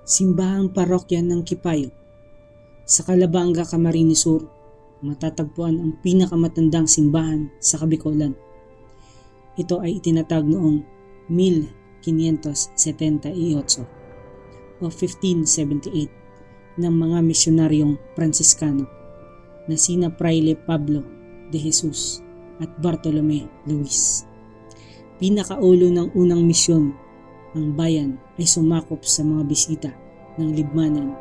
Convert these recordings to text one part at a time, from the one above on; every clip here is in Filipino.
Simbahang parokya ng Kipayo. Sa Calabanga, Camarines Sur, matatagpuan ang pinakamatandang simbahan sa Kabikolan. Ito ay itinatag noong 1578 o 1578 ng mga misyonaryong Pransiskano na sina Fraile Pablo de Jesus at Bartolome Luis. Pinakaulo ng unang misyon, ang bayan ay sumakop sa mga bisita ng Libmanan,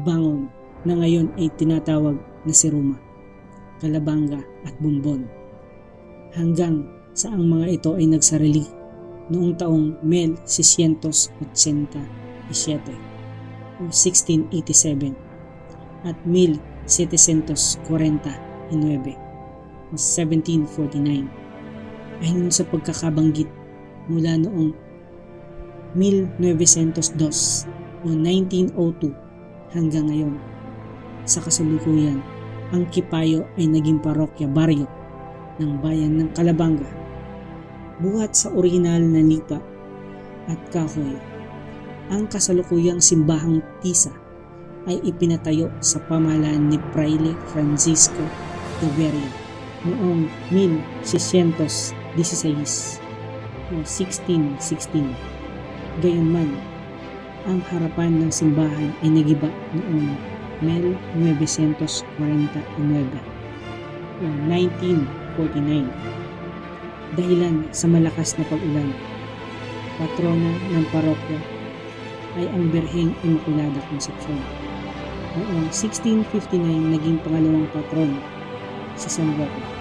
Bangon na ngayon ay tinatawag na si Roma, Calabanga at Bumbon. Hanggang sa ang mga ito ay nagsarili noong taong 1687 o 1687 at 1749 o 1749 ayon sa pagkakabanggit mula noong 1902 o 1902 hanggang ngayon. Sa kasalukuyan, ang Kipayo ay naging parokya baryo ng bayan ng Calabanga. Buhat sa orihinal na lipa at kahoy, ang kasalukuyang simbahang tisa ay ipinatayo sa pamahalaan ni Fraile Francisco Toberia noong 1616 o 1616. Gayunman, ang harapan ng simbahan ay nagiba noong 1949 o 1949 dahilan sa malakas na pag-ulan. Patrona ng parokya ay ang Birheng Immaculada Concepcion. Noong 1659 naging pangalawang patron si San Roque.